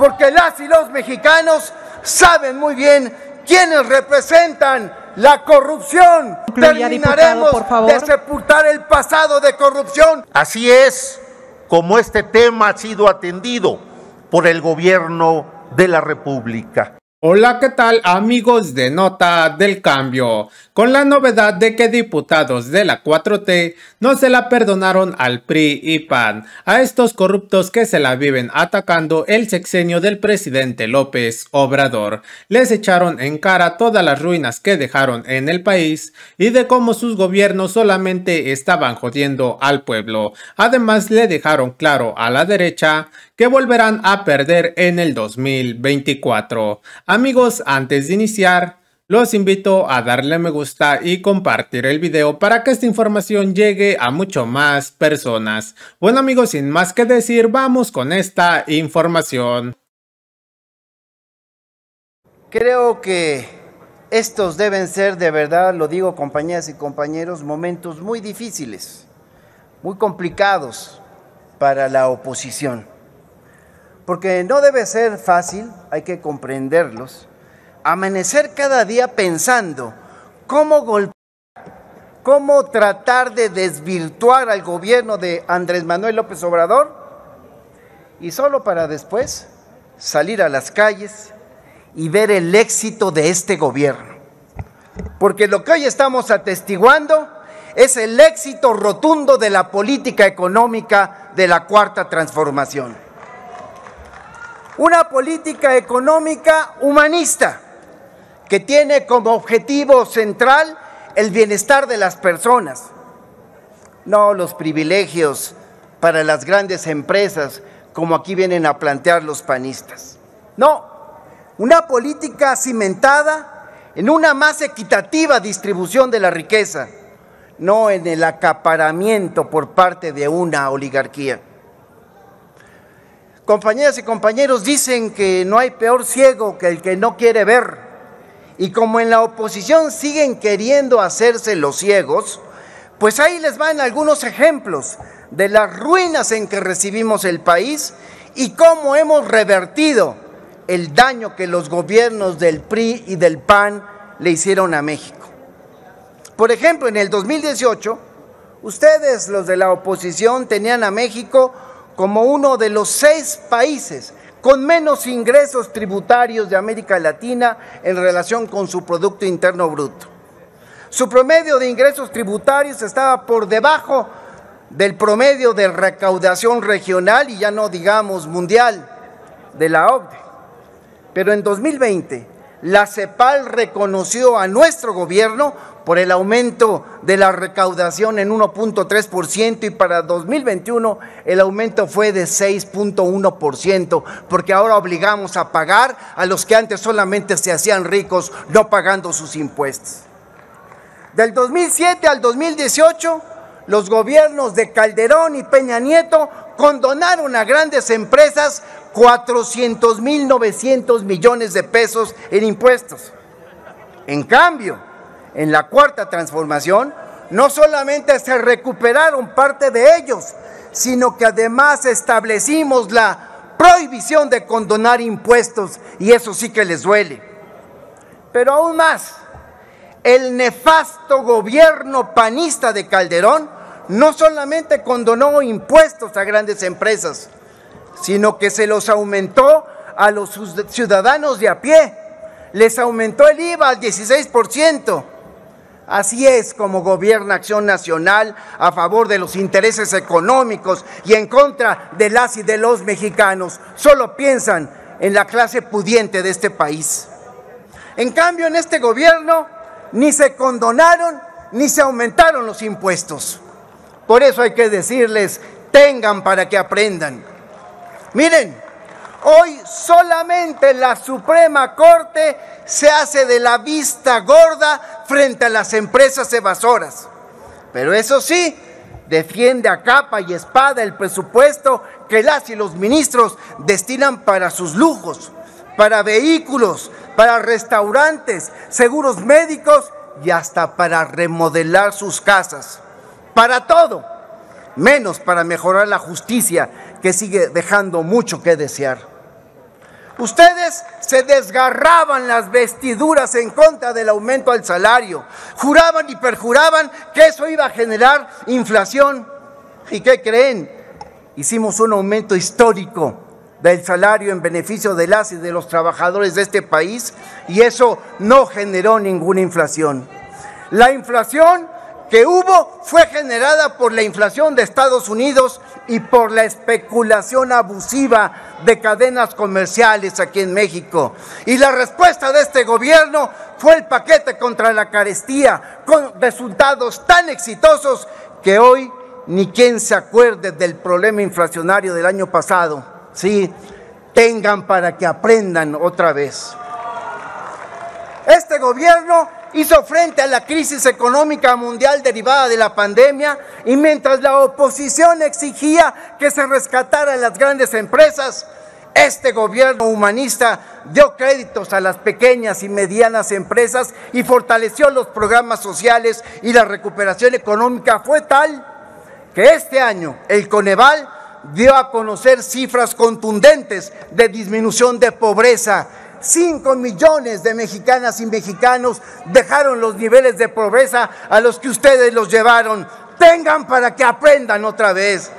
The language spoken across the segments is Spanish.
porque las y los mexicanos saben muy bien quiénes representan la corrupción. Terminaremos de sepultar el pasado de corrupción. Así es como este tema ha sido atendido por el gobierno de la República. Hola, ¿qué tal amigos de Nota del Cambio? Con la novedad de que diputados de la 4T no se la perdonaron al PRI y PAN, a estos corruptos que se la viven atacando el sexenio del presidente López Obrador. Les echaron en cara todas las ruinas que dejaron en el país y de cómo sus gobiernos solamente estaban jodiendo al pueblo. Además, le dejaron claro a la derecha que volverán a perder en el 2024. Amigos, antes de iniciar, los invito a darle me gusta y compartir el video para que esta información llegue a mucho más personas. Bueno amigos, sin más que decir, vamos con esta información. Creo que estos deben ser, de verdad, lo digo compañeras y compañeros, momentos muy difíciles, muy complicados para la oposición. Porque no debe ser fácil, hay que comprenderlos, amanecer cada día pensando cómo golpear, cómo tratar de desvirtuar al gobierno de Andrés Manuel López Obrador y solo para después salir a las calles y ver el éxito de este gobierno. Porque lo que hoy estamos atestiguando es el éxito rotundo de la política económica de la Cuarta Transformación. Una política económica humanista que tiene como objetivo central el bienestar de las personas, no los privilegios para las grandes empresas como aquí vienen a plantear los panistas. No, una política cimentada en una más equitativa distribución de la riqueza, no en el acaparamiento por parte de una oligarquía. Compañeras y compañeros, dicen que no hay peor ciego que el que no quiere ver. Y como en la oposición siguen queriendo hacerse los ciegos, pues ahí les van algunos ejemplos de las ruinas en que recibimos el país y cómo hemos revertido el daño que los gobiernos del PRI y del PAN le hicieron a México. Por ejemplo, en el 2018, ustedes, los de la oposición, tenían a México como uno de los 6 países con menos ingresos tributarios de América Latina en relación con su Producto Interno Bruto. Su promedio de ingresos tributarios estaba por debajo del promedio de recaudación regional y ya no digamos mundial de la OCDE. Pero en 2020, la CEPAL reconoció a nuestro gobierno por el aumento de la recaudación en 1.3% y para 2021 el aumento fue de 6.1%, porque ahora obligamos a pagar a los que antes solamente se hacían ricos no pagando sus impuestos. Del 2007 al 2018, los gobiernos de Calderón y Peña Nieto condonaron a grandes empresas 400,900 millones de pesos en impuestos. En cambio, en la Cuarta Transformación, no solamente se recuperaron parte de ellos, sino que además establecimos la prohibición de condonar impuestos, y eso sí que les duele. Pero aún más, el nefasto gobierno panista de Calderón no solamente condonó impuestos a grandes empresas, sino que se los aumentó a los ciudadanos de a pie, les aumentó el IVA al 16%. Así es como gobierna Acción Nacional a favor de los intereses económicos y en contra de las y de los mexicanos. Solo piensan en la clase pudiente de este país. En cambio, en este gobierno ni se condonaron ni se aumentaron los impuestos. Por eso hay que decirles, tengan para que aprendan. Miren, hoy solamente la Suprema Corte se hace de la vista gorda frente a las empresas evasoras. Pero eso sí, defiende a capa y espada el presupuesto que las y los ministros destinan para sus lujos, para vehículos, para restaurantes, seguros médicos y hasta para remodelar sus casas. Para todo, menos para mejorar la justicia, que sigue dejando mucho que desear. Ustedes se desgarraban las vestiduras en contra del aumento al salario. Juraban y perjuraban que eso iba a generar inflación. ¿Y qué creen? Hicimos un aumento histórico del salario en beneficio de las y de los trabajadores de este país y eso no generó ninguna inflación. La inflación que hubo fue generada por la inflación de Estados Unidos y por la especulación abusiva de cadenas comerciales aquí en México. Y la respuesta de este gobierno fue el paquete contra la carestía, con resultados tan exitosos que hoy ni quien se acuerde del problema inflacionario del año pasado. Sí, tengan para que aprendan otra vez. Este gobierno hizo frente a la crisis económica mundial derivada de la pandemia y mientras la oposición exigía que se rescataran las grandes empresas, este gobierno humanista dio créditos a las pequeñas y medianas empresas y fortaleció los programas sociales y la recuperación económica fue tal que este año el Coneval dio a conocer cifras contundentes de disminución de pobreza. 5 millones de mexicanas y mexicanos dejaron los niveles de pobreza a los que ustedes los llevaron. Tengan para que aprendan otra vez.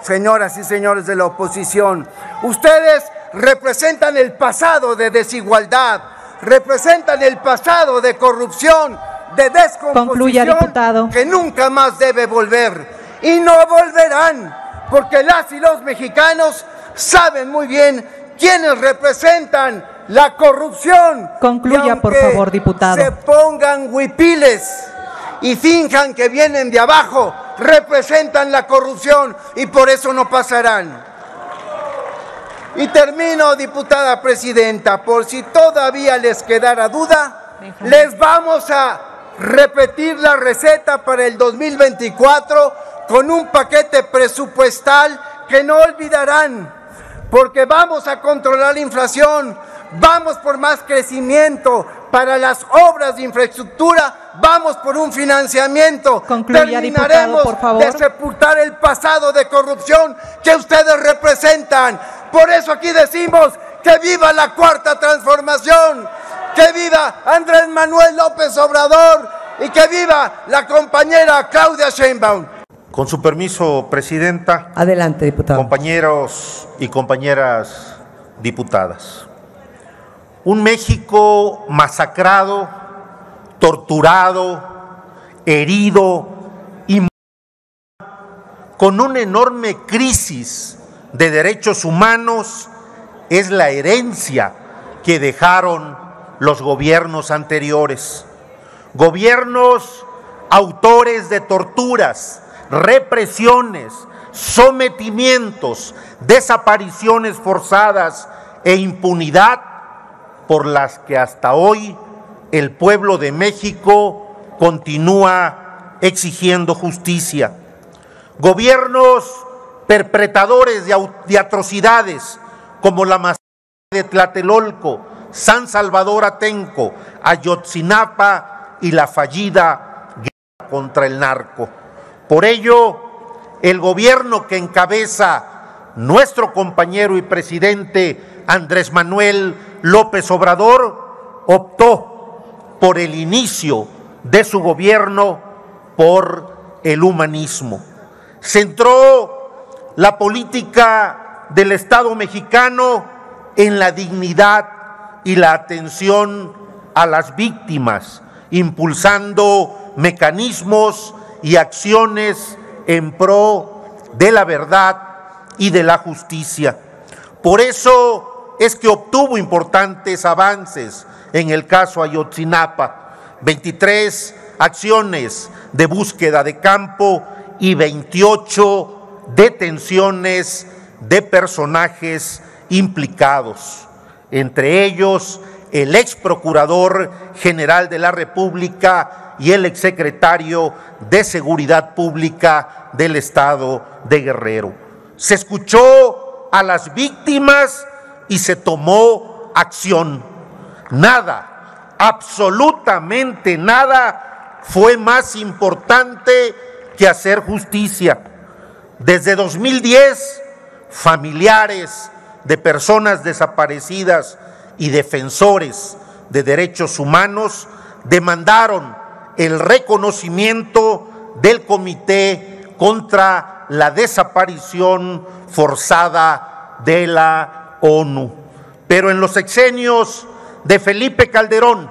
Señoras y señores de la oposición, ustedes representan el pasado de desigualdad, representan el pasado de corrupción, de descomposición. Concluya, diputado. Que nunca más debe volver. Y no volverán, porque las y los mexicanos saben muy bien quiénes representan la corrupción. Concluya, por favor, diputado. Se pongan huipiles y finjan que vienen de abajo, representan la corrupción y por eso no pasarán. Y termino, diputada presidenta, por si todavía les quedara duda, les vamos a repetir la receta para el 2024 con un paquete presupuestal que no olvidarán, porque vamos a controlar la inflación, vamos por más crecimiento para las obras de infraestructura, vamos por un financiamiento. Concluya, terminaremos, diputado, por favor, de sepultar el pasado de corrupción que ustedes representan. Por eso aquí decimos que viva la Cuarta Transformación, que viva Andrés Manuel López Obrador y que viva la compañera Claudia Sheinbaum. Con su permiso, presidenta. Adelante, diputado. Compañeros y compañeras diputadas. Un México masacrado, torturado, herido y con una enorme crisis de derechos humanos es la herencia que dejaron los gobiernos anteriores. Gobiernos autores de torturas, represiones, sometimientos, desapariciones forzadas e impunidad por las que hasta hoy el pueblo de México continúa exigiendo justicia. Gobiernos perpetradores de atrocidades como la masacre de Tlatelolco, San Salvador Atenco, Ayotzinapa y la fallida guerra contra el narco. Por ello, el gobierno que encabeza nuestro compañero y presidente Andrés Manuel López Obrador optó por el inicio de su gobierno por el humanismo. Centró la política del Estado mexicano en la dignidad y la atención a las víctimas, impulsando mecanismos y acciones en pro de la verdad y de la justicia. Por eso es que obtuvo importantes avances en el caso Ayotzinapa, 23 acciones de búsqueda de campo y 28 detenciones de personajes implicados, entre ellos el ex procurador general de la República y el exsecretario de Seguridad Pública del Estado de Guerrero. Se escuchó a las víctimas y se tomó acción. Nada, absolutamente nada fue más importante que hacer justicia. Desde 2010, familiares de personas desaparecidas y defensores de derechos humanos demandaron el reconocimiento del Comité contra la Desaparición Forzada de la ONU. Pero en los sexenios de Felipe Calderón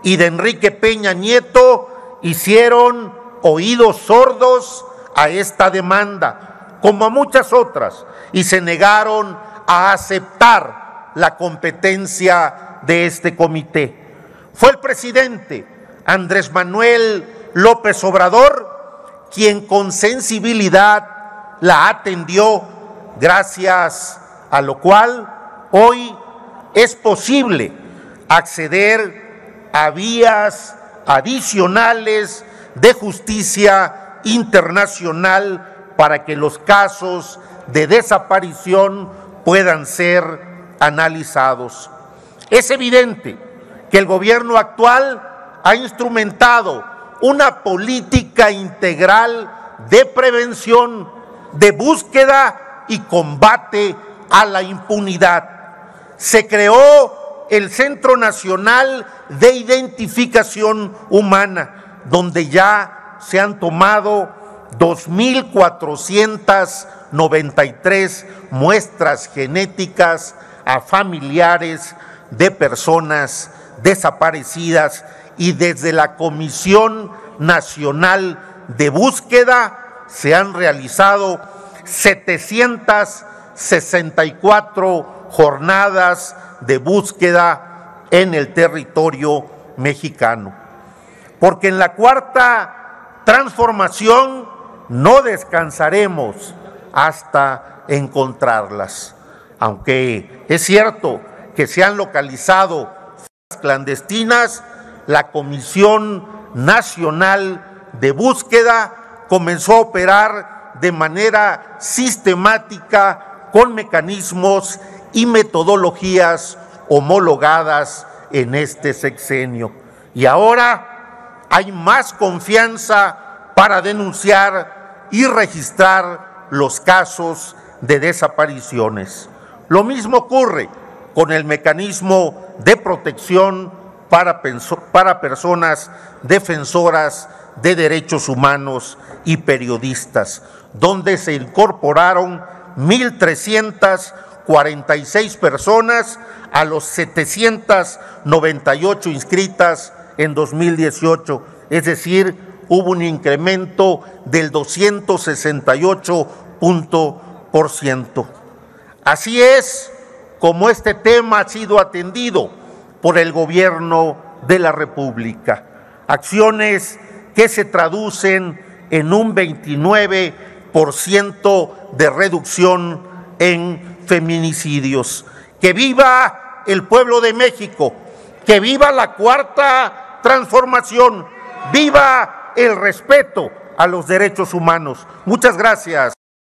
y de Enrique Peña Nieto hicieron oídos sordos a esta demanda, como a muchas otras, y se negaron a aceptar la competencia de este comité. Fue el presidente Andrés Manuel López Obrador quien con sensibilidad la atendió, gracias a lo cual hoy es posible acceder a vías adicionales de justicia internacional para que los casos de desaparición puedan ser analizados. Es evidente que el gobierno actual ha instrumentado una política integral de prevención, de búsqueda y combate a la impunidad. Se creó el Centro Nacional de Identificación Humana, donde ya se han tomado 2.493 muestras genéticas a familiares de personas desaparecidas, y desde la Comisión Nacional de Búsqueda se han realizado 764 jornadas de búsqueda en el territorio mexicano. Porque en la cuarta transformación no descansaremos hasta encontrarlas. Aunque es cierto que se han localizado clandestinas, la Comisión Nacional de Búsqueda comenzó a operar de manera sistemática con mecanismos y metodologías homologadas en este sexenio. Y ahora hay más confianza para denunciar y registrar los casos de desapariciones. Lo mismo ocurre con el mecanismo de protección para personas defensoras de derechos humanos y periodistas, donde se incorporaron 1.346 personas a los 798 inscritas en 2018, es decir, hubo un incremento del 268%. Así es como este tema ha sido atendido por el gobierno de la República. Acciones que se traducen en un 29% de reducción en feminicidios. ¡Que viva el pueblo de México! ¡Que viva la cuarta transformación! ¡Viva el respeto a los derechos humanos! Muchas gracias.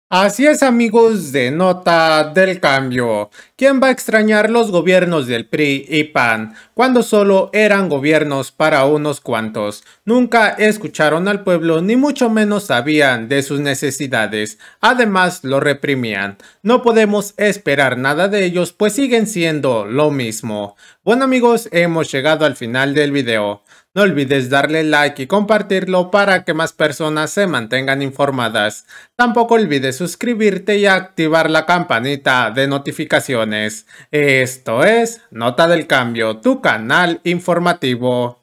Así es, amigos de Nota del Cambio. ¿Quién va a extrañar los gobiernos del PRI y PAN cuando solo eran gobiernos para unos cuantos? Nunca escucharon al pueblo ni mucho menos sabían de sus necesidades. Además, lo reprimían. No podemos esperar nada de ellos, pues siguen siendo lo mismo. Bueno, amigos, hemos llegado al final del video. No olvides darle like y compartirlo para que más personas se mantengan informadas. Tampoco olvides suscribirte y activar la campanita de notificaciones. Esto es Nota del Cambio, tu canal informativo.